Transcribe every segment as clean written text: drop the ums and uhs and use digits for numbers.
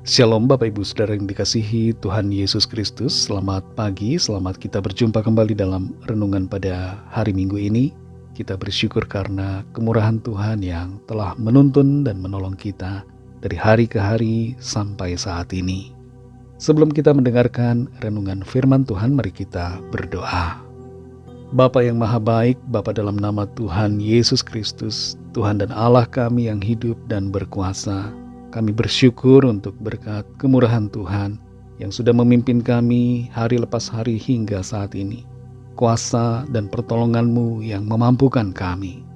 Shalom Bapak Ibu Saudara yang dikasihi Tuhan Yesus Kristus. Selamat pagi, selamat kita berjumpa kembali dalam renungan pada hari Minggu ini. Kita bersyukur karena kemurahan Tuhan yang telah menuntun dan menolong kita dari hari ke hari sampai saat ini. Sebelum kita mendengarkan renungan firman Tuhan, mari kita berdoa. Bapa yang maha baik, Bapa dalam nama Tuhan Yesus Kristus, Tuhan dan Allah kami yang hidup dan berkuasa, kami bersyukur untuk berkat kemurahan Tuhan yang sudah memimpin kami hari lepas hari hingga saat ini. Kuasa dan pertolongan-Mu yang memampukan kami.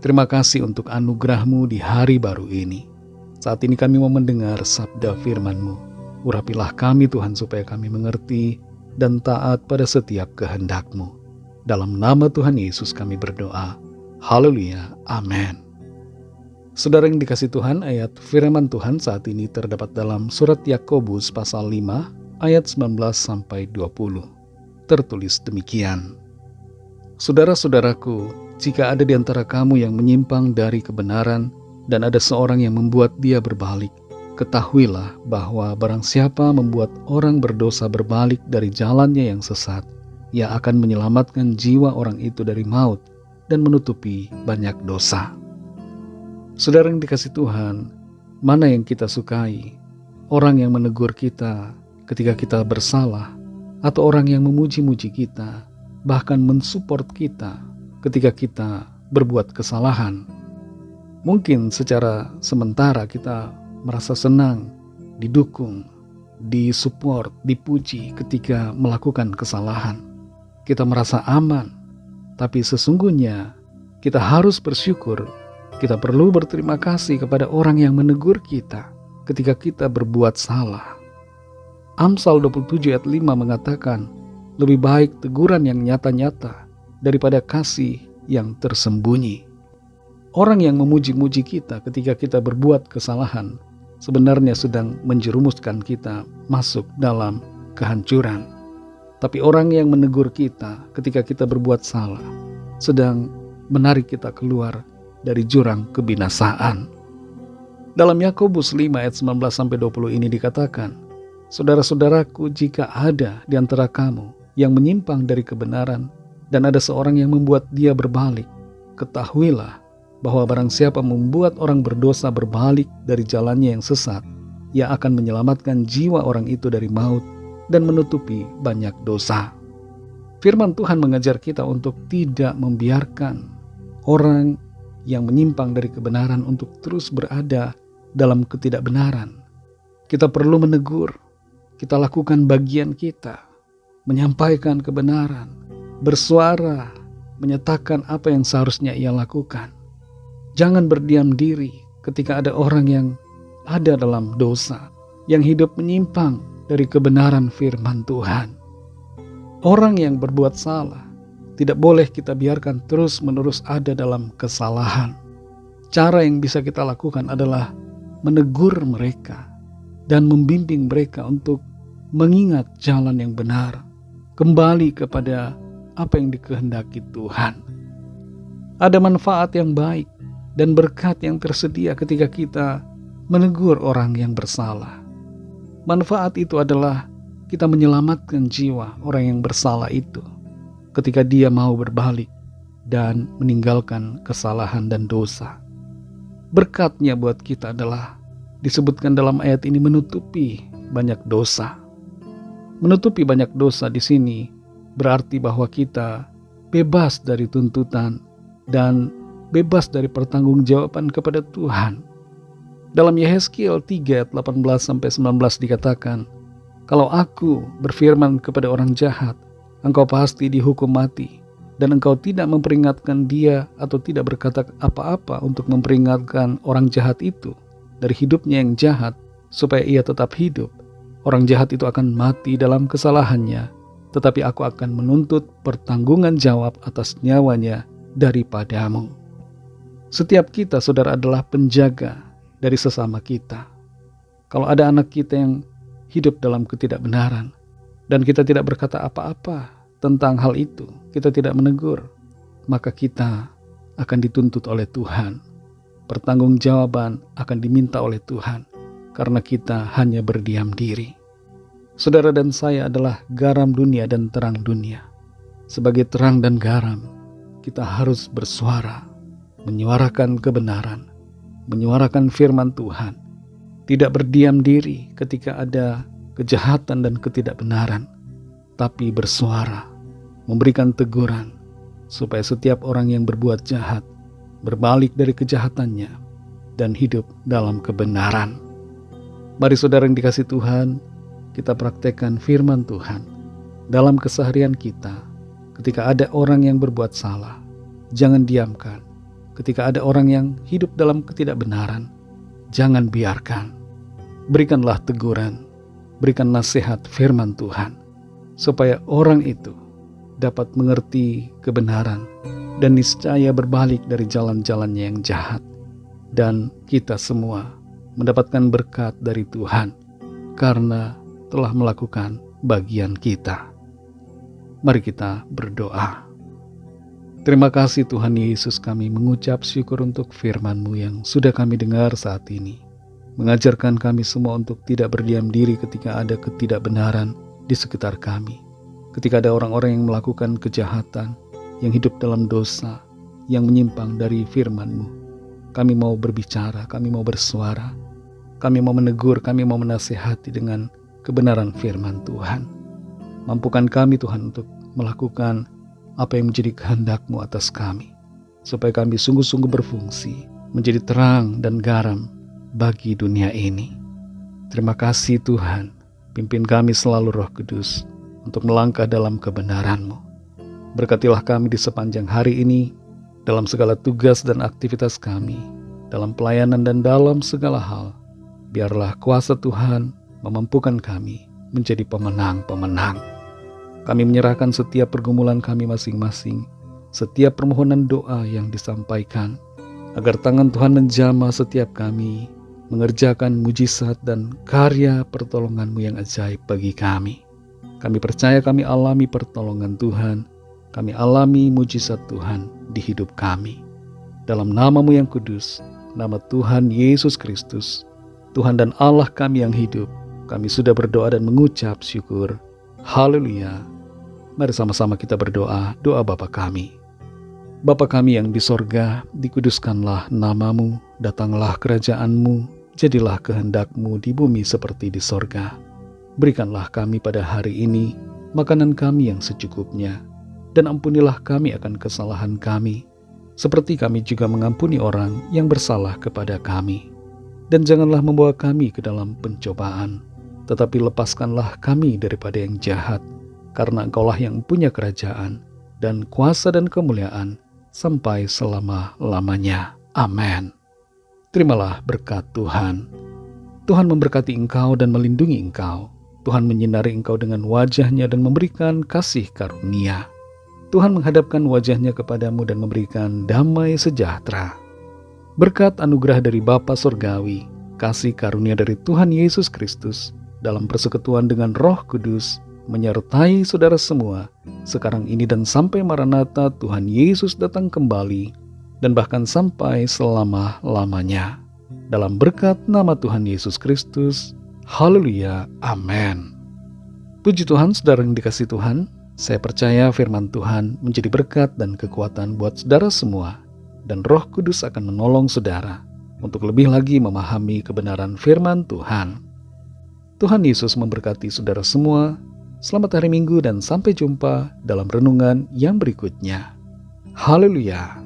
Terima kasih untuk anugerah-Mu di hari baru ini. Saat ini kami mau mendengar sabda firman-Mu. Urapilah kami Tuhan supaya kami mengerti dan taat pada setiap kehendak-Mu. Dalam nama Tuhan Yesus kami berdoa. Haleluya. Amin. Saudara yang dikasih Tuhan, ayat firman Tuhan saat ini terdapat dalam surat Yakobus pasal 5 ayat 19-20. Tertulis demikian. Saudara-saudaraku, jika ada di antara kamu yang menyimpang dari kebenaran dan ada seorang yang membuat dia berbalik, ketahuilah bahwa barang siapa membuat orang berdosa berbalik dari jalannya yang sesat, ia akan menyelamatkan jiwa orang itu dari maut dan menutupi banyak dosa. Saudara yang dikasih Tuhan, mana yang kita sukai? Orang yang menegur kita ketika kita bersalah, atau orang yang memuji-muji kita, bahkan mensupport kita ketika kita berbuat kesalahan? Mungkin secara sementara kita merasa senang, didukung, disupport, dipuji ketika melakukan kesalahan. Kita merasa aman, tapi sesungguhnya kita harus bersyukur. Kita perlu berterima kasih kepada orang yang menegur kita ketika kita berbuat salah. Amsal 27 ayat 5 mengatakan, lebih baik teguran yang nyata-nyata daripada kasih yang tersembunyi. Orang yang memuji-muji kita ketika kita berbuat kesalahan sebenarnya sedang menjerumuskan kita masuk dalam kehancuran. Tapi orang yang menegur kita ketika kita berbuat salah sedang menarik kita keluar dari jurang kebinasaan. Dalam Yakobus 5 ayat 19-20 ini dikatakan, saudara-saudaraku, jika ada di antara kamu yang menyimpang dari kebenaran dan ada seorang yang membuat dia berbalik, ketahuilah bahwa barang siapa membuat orang berdosa berbalik dari jalannya yang sesat, ia akan menyelamatkan jiwa orang itu dari maut dan menutupi banyak dosa. Firman Tuhan mengajar kita untuk tidak membiarkan orang yang menyimpang dari kebenaran untuk terus berada dalam ketidakbenaran. Kita perlu menegur, kita lakukan bagian kita, menyampaikan kebenaran, bersuara, menyatakan apa yang seharusnya ia lakukan. Jangan berdiam diri ketika ada orang yang ada dalam dosa, yang hidup menyimpang dari kebenaran firman Tuhan. Orang yang berbuat salah tidak boleh kita biarkan terus-menerus ada dalam kesalahan. Cara yang bisa kita lakukan adalah menegur mereka dan membimbing mereka untuk mengingat jalan yang benar, kembali kepada apa yang dikehendaki Tuhan. Ada manfaat yang baik dan berkat yang tersedia ketika kita menegur orang yang bersalah. Manfaat itu adalah kita menyelamatkan jiwa orang yang bersalah itu ketika dia mau berbalik dan meninggalkan kesalahan dan dosa. Berkatnya buat kita adalah disebutkan dalam ayat ini menutupi banyak dosa. Menutupi banyak dosa di sini berarti bahwa kita bebas dari tuntutan dan bebas dari pertanggungjawaban kepada Tuhan. Dalam Yehezkiel 3 ayat 18-19 dikatakan, kalau aku berfirman kepada orang jahat, engkau pasti dihukum mati, dan engkau tidak memperingatkan dia atau tidak berkata apa-apa untuk memperingatkan orang jahat itu dari hidupnya yang jahat supaya ia tetap hidup. Orang jahat itu akan mati dalam kesalahannya, tetapi aku akan menuntut pertanggungan jawab atas nyawanya daripadamu. Setiap kita, saudara, adalah penjaga dari sesama kita. Kalau ada anak kita yang hidup dalam ketidakbenaran, dan kita tidak berkata apa-apa tentang hal itu, kita tidak menegur, maka kita akan dituntut oleh Tuhan. Pertanggungjawaban akan diminta oleh Tuhan. karena kita hanya berdiam diri. Saudara dan saya adalah garam dunia dan terang dunia. Sebagai terang dan garam, kita harus bersuara, menyuarakan kebenaran, menyuarakan firman Tuhan, tidak berdiam diri ketika ada kejahatan dan ketidakbenaran, tapi bersuara, memberikan teguran, supaya setiap orang yang berbuat jahat berbalik dari kejahatannya dan hidup dalam kebenaran. Mari saudara yang dikasihi Tuhan, kita praktekkan firman Tuhan dalam keseharian kita. Ketika ada orang yang berbuat salah, jangan diamkan. Ketika ada orang yang hidup dalam ketidakbenaran, jangan biarkan. Berikanlah teguran, berikan nasihat firman Tuhan, supaya orang itu dapat mengerti kebenaran dan niscaya berbalik dari jalan-jalannya yang jahat. Dan kita semua mendapatkan berkat dari Tuhan karena telah melakukan bagian kita. Mari kita berdoa. Terima kasih Tuhan Yesus, kami mengucap syukur untuk firman-Mu yang sudah kami dengar saat ini. Mengajarkan kami semua untuk tidak berdiam diri ketika ada ketidakbenaran di sekitar kami. Ketika ada orang-orang yang melakukan kejahatan, yang hidup dalam dosa, yang menyimpang dari firman-Mu. Kami mau berbicara, kami mau bersuara, kami mau menegur, kami mau menasihati dengan kebenaran firman Tuhan. Mampukan kami Tuhan untuk melakukan apa yang menjadi kehendak-Mu atas kami, supaya kami sungguh-sungguh berfungsi, menjadi terang dan garam bagi dunia ini. Terima kasih Tuhan, pimpin kami selalu Roh Kudus untuk melangkah dalam kebenaran-Mu. Berkatilah kami di sepanjang hari ini, dalam segala tugas dan aktivitas kami, dalam pelayanan dan dalam segala hal. Biarlah kuasa Tuhan memampukan kami menjadi pemenang-pemenang. Kami menyerahkan setiap pergumulan kami masing-masing, setiap permohonan doa yang disampaikan, agar tangan Tuhan menjamah setiap kami, mengerjakan mujizat dan karya pertolongan-Mu yang ajaib bagi kami. Kami percaya kami alami pertolongan Tuhan, kami alami mujizat Tuhan di hidup kami. Dalam nama-Mu yang kudus, nama Tuhan Yesus Kristus, Tuhan dan Allah kami yang hidup, kami sudah berdoa dan mengucap syukur. Haleluya. Mari sama-sama kita berdoa, doa Bapa kami. Bapa kami yang di sorga, dikuduskanlah nama-Mu, datanglah kerajaan-Mu, jadilah kehendak-Mu di bumi seperti di sorga. Berikanlah kami pada hari ini makanan kami yang secukupnya, dan ampunilah kami akan kesalahan kami, seperti kami juga mengampuni orang yang bersalah kepada kami. Dan janganlah membawa kami ke dalam pencobaan, tetapi lepaskanlah kami daripada yang jahat, karena Engkaulah yang punya kerajaan, dan kuasa dan kemuliaan, sampai selama-lamanya. Amin. Terimalah berkat Tuhan. Tuhan memberkati engkau dan melindungi engkau. Tuhan menyinari engkau dengan wajah-Nya dan memberikan kasih karunia. Tuhan menghadapkan wajah-Nya kepadamu dan memberikan damai sejahtera. Berkat anugerah dari Bapa Surgawi, kasih karunia dari Tuhan Yesus Kristus, dalam persekutuan dengan Roh Kudus, menyertai saudara semua, sekarang ini dan sampai Maranatha Tuhan Yesus datang kembali, dan bahkan sampai selama-lamanya. Dalam berkat nama Tuhan Yesus Kristus, haleluya, amin. Puji Tuhan, saudara yang dikasihi Tuhan, saya percaya firman Tuhan menjadi berkat dan kekuatan buat saudara semua, dan Roh Kudus akan menolong saudara untuk lebih lagi memahami kebenaran firman Tuhan. Tuhan Yesus memberkati saudara semua. Selamat hari Minggu dan sampai jumpa dalam renungan yang berikutnya. Haleluya.